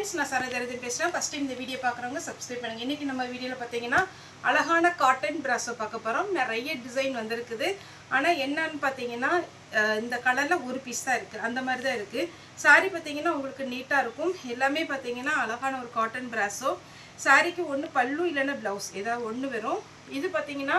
friends, நான் சரதரதி பேசுறேன். First time இந்த வீடியோ பார்க்குறவங்க சப்ஸ்கிரைப் பண்ணுங்க. இன்னைக்கு நம்ம வீடியோல பார்த்தீங்கன்னா அழகான காட்டன் பிராஸோ பார்க்க போறோம். நிறைய டிசைன் வந்திருக்குது. ஆனா என்னன்னு பார்த்தீங்கன்னா இந்த கலர்ல ஒரு பீஸ் தான் இருக்கு. அந்த மாதிரி தான் இருக்கு. saree பார்த்தீங்கன்னா உங்களுக்கு நீட்டா இருக்கும். எல்லாமே பார்த்தீங்கன்னா அழகான ஒரு காட்டன் பிராஸோ. சாரிக்கு ஒன்னு பல்லு இல்லனா ப்ளவுஸ் ஏதாவது ஒன்னு வரும். இது பார்த்தீங்கன்னா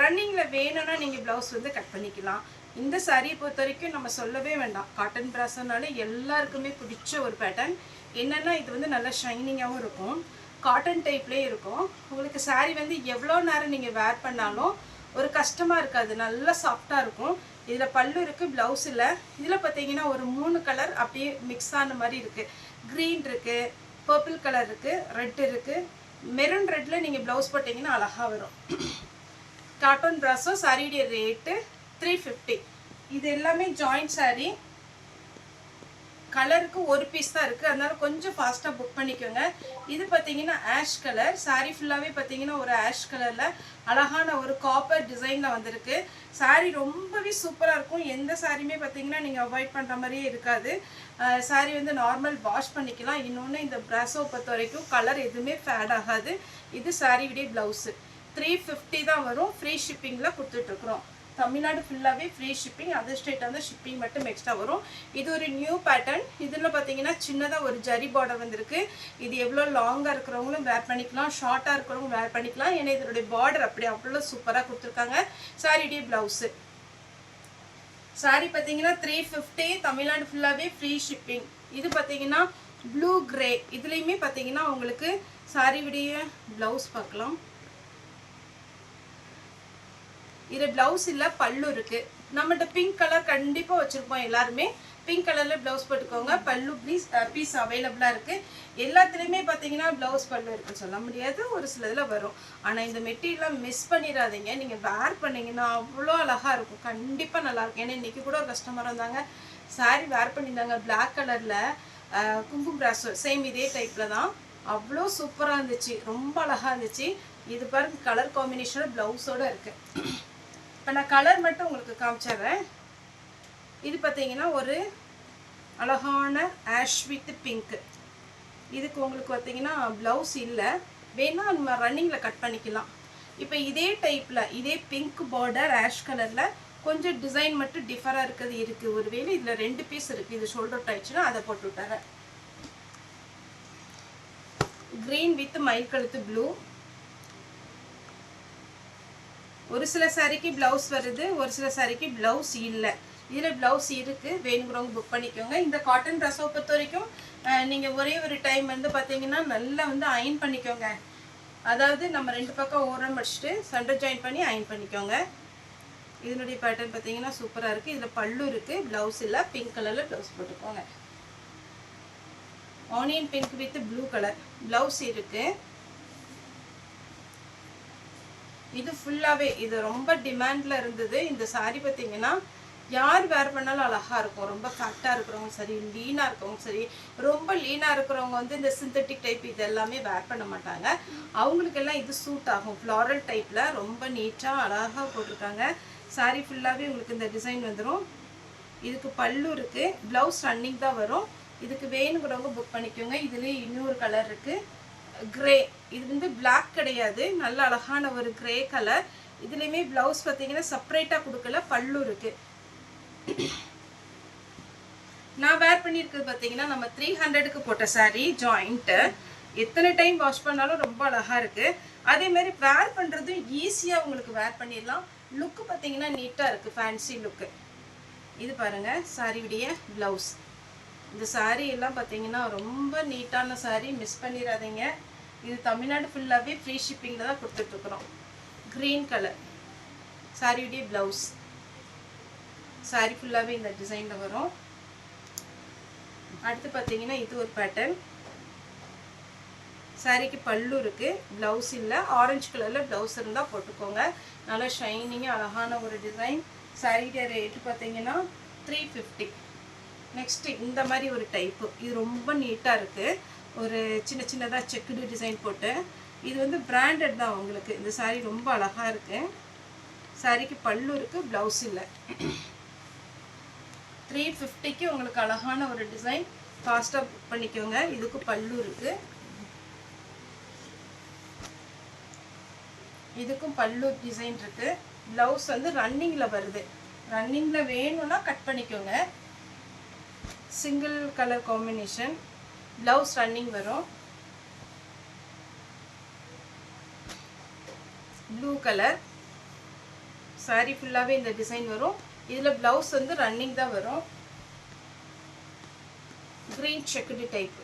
ரன்னிங்ல வேணும்னா நீங்க ப்ளவுஸ் வந்து கட் பண்ணிக்கலாம். இந்த சாரியை பொறுத்த வரைக்கும் நம்ம சொல்லவே வேண்டாம். காட்டன் பிராஸோனாலே எல்லாருக்குமே பிடிச்ச ஒரு பேட்டர்ன். என்னன்னா இது வந்து நல்லா ஷைனிங்காகவும் இருக்கும், காட்டன் டைப்லேயே இருக்கும். உங்களுக்கு சாரீ வந்து எவ்வளோ நேரம் நீங்கள் வேர் பண்ணாலும் ஒரு கஷ்டமாக இருக்காது, நல்லா சாஃப்டாக இருக்கும். இதில் பல்லு இருக்குது, ப்ளவுஸ் இல்லை. இதில் பார்த்தீங்கன்னா ஒரு 3 கலர் அப்படியே மிக்ஸ் ஆன மாதிரி இருக்குது. க்ரீன் இருக்குது, பர்பிள் கலர் இருக்குது, ரெட் இருக்குது. மெரூன் ரெட்டில் நீங்கள் ப்ளவுஸ் போட்டிங்கன்னா அழகாக வரும். காட்டன் பிராஸோ சாரியுடைய ரேட்டு 350. இது எல்லாமே ஜாயிண்ட் சாரீ. கலருக்கு ஒரு பீஸ் தான் இருக்குது, அதனால கொஞ்சம் ஃபாஸ்ட்டாக புக் பண்ணிக்கோங்க. இது பார்த்தீங்கன்னா ஆஷ் கலர். சாரீ ஃபுல்லாகவே பார்த்தீங்கன்னா ஒரு ஆஷ் கலரில் அழகான ஒரு காப்பர் டிசைனில் வந்திருக்கு. சாரீ ரொம்பவே சூப்பராக இருக்கும். எந்த சாரியுமே பார்த்தீங்கன்னா நீங்கள் அவாய்ட் பண்ணுற மாதிரியே இருக்காது. சாரீ வந்து நார்மல் வாஷ் பண்ணிக்கலாம். இன்னொன்று இந்த பிராஸோ பொறுத்த வரைக்கும் கலர் எதுவுமே ஃபேட் ஆகாது. இது சாரியுடைய ப்ளவுஸு 350 தான் வரும். ஃப்ரீ ஷிப்பிங்கில் கொடுத்துட்ருக்குறோம். தமிழ்நாடு ஃபுல்லாகவே ஃப்ரீ ஷிப்பிங், அதர் ஸ்டேட் வந்து ஷிப்பிங் மட்டும் எக்ஸ்ட்ரா வரும். இது ஒரு நியூ பேட்டர்ன். இதில் பார்த்தீங்கன்னா சின்னதாக ஒரு ஜரி பார்டர் வந்திருக்கு. இது எவ்வளோ லாங்காக இருக்கிறவங்களும் வேர் பண்ணிக்கலாம், ஷார்ட்டாக இருக்கிறவங்களும் வேர் பண்ணிக்கலாம். ஏன்னா இதனுடைய பார்டர் அப்படி அவ்வளோ சூப்பராக கொடுத்துருக்காங்க. சாரியுடைய ப்ளவுஸு. சாரி பார்த்தீங்கன்னா 350, தமிழ்நாடு ஃபுல்லாகவே ஃப்ரீ ஷிப்பிங். இது பார்த்தீங்கன்னா ப்ளூ கிரே. இதுலேயுமே பார்த்தீங்கன்னா உங்களுக்கு சாரியுடைய ப்ளவுஸ் பார்க்கலாம். இது ப்ளவுஸ் இல்லை, பல்லு இருக்குது. நம்மகிட்ட பிங்க் கலர் கண்டிப்பாக வச்சுருப்போம். எல்லாருமே பிங்க் கலரில் ப்ளவுஸ் போட்டுக்கோங்க. பல்லு பீஸ் அவைலபிளாக இருக்குது. எல்லாத்துலேயுமே பார்த்தீங்கன்னா ப்ளவுஸ் பல்லு இருக்குன்னு சொல்ல முடியாது, ஒரு சில இதில் வரும். ஆனால் இந்த மெட்டீரியலாம் மிஸ் பண்ணிடாதீங்க. நீங்கள் வேர் பண்ணிங்கன்னா அவ்வளோ அழகாக இருக்கும், கண்டிப்பாக நல்லாயிருக்கும். ஏன்னா இன்றைக்கி கூட ஒரு கஸ்டமர் வந்தாங்க, சாரீ வேர் பண்ணியிருந்தாங்க பிளாக் கலரில் குங்குமம் பிராஸோ, சேம் இதே டைப்பில் தான். அவ்வளோ சூப்பராக இருந்துச்சு, ரொம்ப அழகாக இருந்துச்சு. இது பாருங்க கலர் காம்பினேஷனோட ப்ளவுஸோடு இருக்குது. இப்போ நான் கலர் மட்டும் உங்களுக்கு காமிச்சிடுறேன். இது பார்த்தீங்கன்னா ஒரு அழகான ஆஷ் வித் பிங்க்கு. இதுக்கு உங்களுக்கு பார்த்தீங்கன்னா ப்ளவுஸ் இல்லை, வேணால் நம்ம ரன்னிங்கில் கட் பண்ணிக்கலாம். இப்போ இதே டைப்பில் இதே பிங்க் பார்டர் ஆஷ் கலரில் கொஞ்சம் டிசைன் மட்டும் டிஃபராக இருக்கிறது இருக்குது. ஒருவேளை இதில் 2 பீஸ் இருக்குது. இது ஷோல்டர் ஆயிடுச்சுன்னா அதை போட்டு விட்டுறேன். க்ரீன் வித் மயில் கழுத்து ப்ளூ. ஒரு சில சாரிக்கு ப்ளவுஸ் வருது, ஒரு சில சாரிக்கு ப்ளவுஸ் இல்லை. இதில் ப்ளவுஸ் இருக்குது, வேணுங்கிறவங்க புக் பண்ணிக்கோங்க. இந்த காட்டன் ட்ரெஸ்ஸை பொறுத்த வரைக்கும் நீங்கள் ஒரே ஒரு டைம் வந்து பார்த்தீங்கன்னா நல்லா வந்து அயன் பண்ணிக்கோங்க. அதாவது நம்ம 2 பக்கம் ஓரம் அடிச்சுட்டு சென்டர் ஜாயின் பண்ணி அயன் பண்ணிக்கோங்க. இதனுடைய பேட்டர்ன் பார்த்தீங்கன்னா சூப்பராக இருக்குது. இதில் பல்லு இருக்குது, ப்ளவுஸ் இல்லை. பிங்க் கலரில் ப்ளவுஸ் போட்டுக்கோங்க. Onion pink with blue colour blouse இருக்குது. இது ஃபுல்லாகவே இது ரொம்ப டிமாண்டில் இருந்தது. இந்த சாரீ பார்த்தீங்கன்னா யார் வேர் பண்ணாலும் அழகாக இருக்கும். ரொம்ப ஃபேக்டாக இருக்கிறவங்க சரி, லீனாக இருக்கிறவங்க சரி. ரொம்ப லீனாக இருக்கிறவங்க வந்து இந்த சிந்தட்டிக் டைப் இது எல்லாமே வேர் பண்ண மாட்டாங்க. அவங்களுக்கெல்லாம் இது சூட் ஆகும். ஃப்ளாரல் டைப்பில் ரொம்ப நீட்டாக அழகாக போட்டிருக்காங்க. சாரீ ஃபுல்லாகவே உங்களுக்கு இந்த டிசைன் வந்துடும். இதுக்கு பல்லு இருக்குது, ப்ளவுஸ் ரன்னிங் தான் வரும். இதுக்கு வேணுங்கிறவங்க புக் பண்ணிக்கோங்க. இதுலேயே இன்னொரு கலர் இருக்குது, கிரே. இது வந்து பிளாக் கிடையாது, நல்ல அழகான ஒரு கிரே கலர். இதுலேயுமே ப்ளவுஸ் பார்த்தீங்கன்னா செப்பரேட்டாக கொடுக்கல, பல்லு இருக்குது. நான் வேர் பண்ணியிருக்கிறது பார்த்தீங்கன்னா நம்ம 300க்கு போட்ட சாரீ ஜாயிண்ட்டு. எத்தனை டைம் வாஷ் பண்ணாலும் ரொம்ப அழகாக இருக்குது. அதேமாதிரி வேர் பண்ணுறதும் ஈஸியாக உங்களுக்கு வேர் பண்ணிடலாம். லுக்கு பார்த்தீங்கன்னா நீட்டாக இருக்குது, ஃபேன்சி லுக்கு. இது பாருங்கள் சாரியுடைய ப்ளவுஸ். இந்த சாரீ எல்லாம் பார்த்தீங்கன்னா ரொம்ப நீட்டான சாரீ, மிஸ் பண்ணிடாதீங்க. இது தமிழ்நாடு ஃபுல்லாகவே ஃப்ரீ ஷிப்பிங்கில் தான் கொடுத்துட்ருக்குறோம். க்ரீன் கலர் சாரியுடைய ப்ளவுஸ். சாரீ ஃபுல்லாகவே இந்த டிசைனில் வரும். அடுத்து பார்த்தீங்கன்னா இது ஒரு பேட்டர்ன். சாரீக்கு பல்லு இருக்குது, ப்ளவுஸ் இல்லை. ஆரஞ்சு கலரில் ப்ளவுஸ் இருந்தால் போட்டுக்கோங்க. நல்லா ஷைனிங்காக அழகான ஒரு டிசைன். சாரீடைய ரேட்டு பார்த்தீங்கன்னா 350. நெக்ஸ்ட்டு இந்த மாதிரி ஒரு டைப்பு. இது ரொம்ப நீட்டாக இருக்குது. ஒரு சின்னதாக செக்குடு டிசைன் போட்டு. இது வந்து பிராண்டட் தான் உங்களுக்கு. இந்த சாரீ ரொம்ப அழகாக இருக்குது. சாரீக்கு பல்லு இருக்குது, ப்ளவுஸ் இல்லை. 350க்கு உங்களுக்கு அழகான ஒரு டிசைன். ஃபாஸ்ட்டாக புக் பண்ணிக்கோங்க. இதுக்கு பல்லு இருக்குது, இதுக்கும் பல்லு டிசைன் இருக்குது. ப்ளவுஸ் வந்து ரன்னிங்கில் வருது. ரன்னிங்கில் வேணும்னா கட் பண்ணிக்கோங்க. Single colour combination, blouse running வரும். ப்ளூ கலர் சாரீ ஃபுல்லாகவே இந்த டிசைன் வரும். இதில் ப்ளவுஸ் வந்து ரன்னிங் தான் வரும். Green checked type.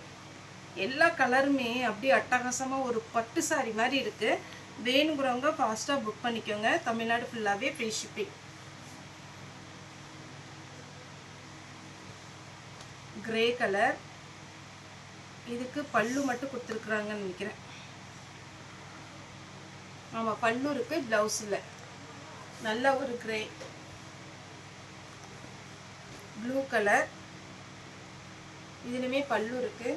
எல்லா கலருமே அப்படியே அட்டகாசமாக ஒரு பட்டு சாரி மாதிரி இருக்குது. வேணுங்கிறவங்க ஃபாஸ்ட்டாக புக் பண்ணிக்கோங்க. தமிழ்நாடு ஃபுல்லாகவே ஃப்ரீ ஷிப்பிங். கிரே கலர், இதுக்கு பல்லு மட்டும் கொடுத்துருக்குறாங்கன்னு நினைக்கிறேன். ஆமாம், பல்லு இருக்குது, ப்ளவுஸ் இல்லை. நல்ல ஒரு கிரே. ப்ளூ கலர், இதுலையுமே பல்லு இருக்குது.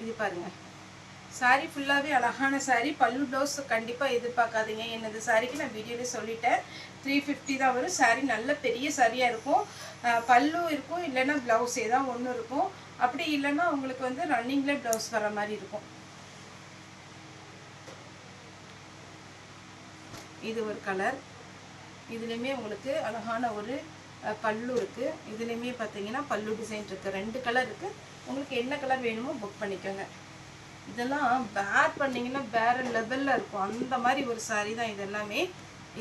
இது பாருங்கள், சாரீ ஃபுல்லாகவே அழகான சாரீ. பல்லு ப்ளவுஸ் கண்டிப்பாக எதிர்பார்க்காதீங்க. என்னது சாரீக்கு நான் வீடியோவிலே சொல்லிட்டேன், 350 தான் வரும். சாரீ நல்ல பெரிய சாரியாக இருக்கும். பல்லு இருக்கும், இல்லைன்னா ப்ளவுஸ் ஏதாவது ஒன்று இருக்கும். அப்படி இல்லைன்னா உங்களுக்கு வந்து ரன்னிங்கில் ப்ளவுஸ் வர மாதிரி இருக்கும். இது ஒரு கலர். இதுலேயுமே உங்களுக்கு அழகான ஒரு பல்லு இருக்குது. இதுலேயுமே பார்த்தீங்கன்னா பல்லு டிசைன் இருக்குது. 2 கலர் இருக்குது. உங்களுக்கு என்ன கலர் வேணுமோ புக் பண்ணிக்கோங்க. இதெல்லாம் வேர் பண்ணிங்கன்னா வேறு லெவலில் இருக்கும். அந்த மாதிரி ஒரு சாரீ தான் இது எல்லாமே.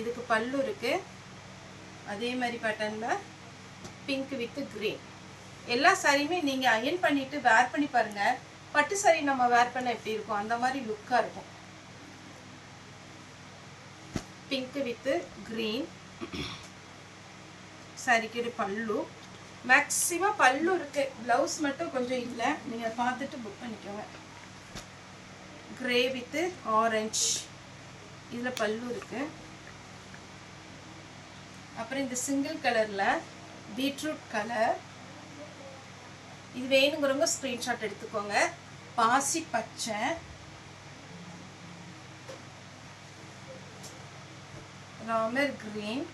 இதுக்கு பல்லு இருக்குது. அதே மாதிரி பேட்டர்னில் பிங்க் வித் க்ரீன். எல்லா சாரியுமே நீங்கள் அயன் பண்ணிவிட்டு வேர் பண்ணி பாருங்கள். பட்டு சாரி நம்ம வேர் பண்ண எப்படி இருக்கும் அந்த மாதிரி லுக்காக இருக்கும். பிங்க் வித் க்ரீன் சாரிக்கு பல்லு. மேக்ஸிமம் பல்லு இருக்குது, ப்ளவுஸ் மட்டும் கொஞ்சம் இல்லை. நீங்கள் பார்த்துட்டு புக் பண்ணிக்கோங்க. கிரே வித் ஆரஞ்ச், இதில் பல்லு இருக்குது. அப்புறம் இந்த சிங்கிள் கலரில் பீட்ரூட் கலர். இது வேணுங்கிறவங்க ஸ்க்ரீன்ஷாட் எடுத்துக்கோங்க. பாசி பச்சை, ராமர் கிரீன்,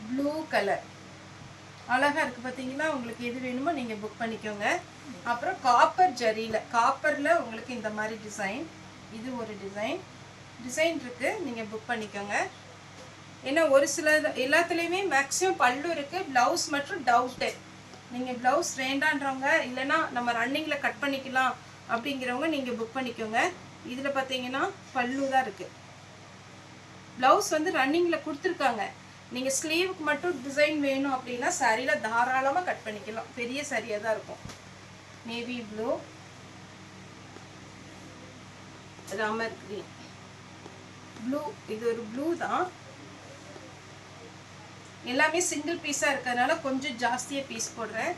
ப்ளூ கலர். அழகாக இருக்குது பார்த்தீங்கன்னா. உங்களுக்கு எது வேணுமோ நீங்கள் புக் பண்ணிக்கோங்க. அப்புறம் காப்பர் ஜரியில், காப்பரில் உங்களுக்கு இந்த மாதிரி டிசைன். இது ஒரு டிசைன் இருக்குது, நீங்கள் புக் பண்ணிக்கோங்க. ஏன்னா ஒரு சில எல்லாத்துலேயுமே மேக்ஸிமம் பல்லு இருக்குது, ப்ளவுஸ் மற்றும் டவுட்டு. நீங்கள் ப்ளவுஸ் வேண்டான்றவங்க, இல்லைன்னா நம்ம ரன்னிங்கில் கட் பண்ணிக்கலாம் அப்படிங்கிறவங்க நீங்கள் புக் பண்ணிக்கோங்க. இதில் பார்த்தீங்கன்னா பல்லு தான் இருக்குது, ப்ளவுஸ் வந்து ரன்னிங்கில் கொடுத்துருக்காங்க. நீங்கள் ஸ்லீவுக்கு மட்டும் டிசைன் வேணும் அப்படின்னா சாரியில் தாராளமாக கட் பண்ணிக்கலாம். பெரிய சாரியாக தான் இருக்கும். Navy blue, Ramar green, blue. இது ஒரு ப்ளூ தான். எல்லாமே சிங்கிள் பீஸாக இருக்கிறதுனால கொஞ்சம் ஜாஸ்தியாக பீஸ் போடுறேன்.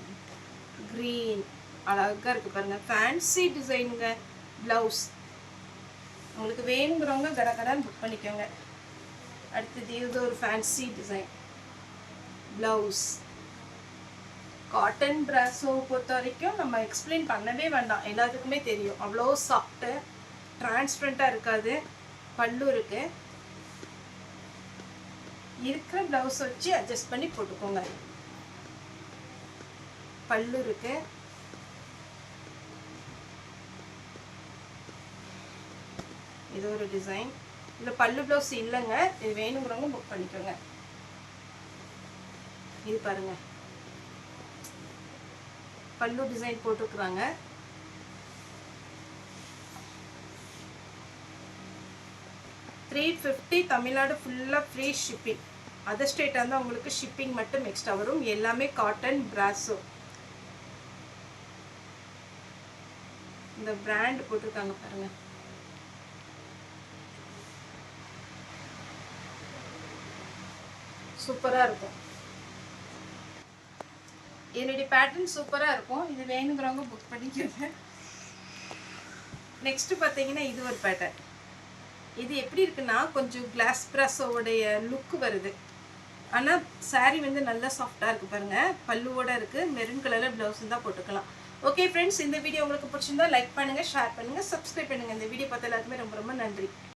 க்ரீன் அழகாக இருக்குது பாருங்கள். ஃபேன்சி டிசைனுங்க. ப்ளவுஸ் உங்களுக்கு வேணுங்கிறவங்க கடகடான்னு புக் பண்ணிக்கோங்க. அடுத்தது இது ஒரு ஃபேன்சி டிசைன் ப்ளவுஸ். காட்டன் ப்ராஸோ பொறுத்த வரைக்கும் நம்ம எக்ஸ்பிளைன் பண்ணவே வேண்டாம், எல்லாத்துக்குமே தெரியும். அவ்வளோ சாஃப்ட்டு, டிரான்ஸ்பரண்ட்டாக இருக்காது. பல்லு இருக்குது. இருக்கிற ப்ளவுஸ் வச்சு அட்ஜஸ்ட் பண்ணி போட்டுக்கோங்க. பல்லு இருக்குது. இது ஒரு டிசைன். இதில் பல்லு ப்ளவுஸ் இல்லைங்க, இது வேணுங்கிறவங்க புக் பண்ணிக்கோங்க. இது பாருங்கள், பல்லு டிசைன் போட்டுருக்குறாங்க. $350 தமிழ்நாடு ஃபுல்லாக ஃப்ரீ ஷிப்பிங். அதர் ஸ்டேட்டாக இருந்தால் உங்களுக்கு ஷிப்பிங் மட்டும் எக்ஸ்ட்ரா வரும். எல்லாமே காட்டன் பிராஸோ. இந்த பிராண்ட் போட்டிருக்காங்க பாருங்கள். சூப்பராக இருக்கும். என்னுடைய பேட்டர்ன் சூப்பராக இருக்கும். இது வேணுங்கிறவங்க புக் பண்ணிக்கோங்க. நெக்ஸ்ட்டு பார்த்தீங்கன்னா இது ஒரு பேட்டர்ன். இது எப்படி இருக்குன்னா கொஞ்சம் கிளாஸ் ப்ராஸோடைய லுக் வருது. ஆனால் சாரீ வந்து நல்லா சாஃப்டாக இருக்குது பாருங்கள். பல்லுவோடு இருக்குது. மெரூன் கலரில் ப்ளவுஸ் தான் போட்டுக்கலாம். ஓகே ஃப்ரெண்ட்ஸ், இந்த வீடியோ உங்களுக்கு பிடிச்சிருந்தா லைக் பண்ணுங்கள், ஷேர் பண்ணுங்கள், சப்ஸ்கிரைப் பண்ணுங்கள். இந்த வீடியோ பார்த்த எல்லாருக்குமே ரொம்ப ரொம்ப நன்றி.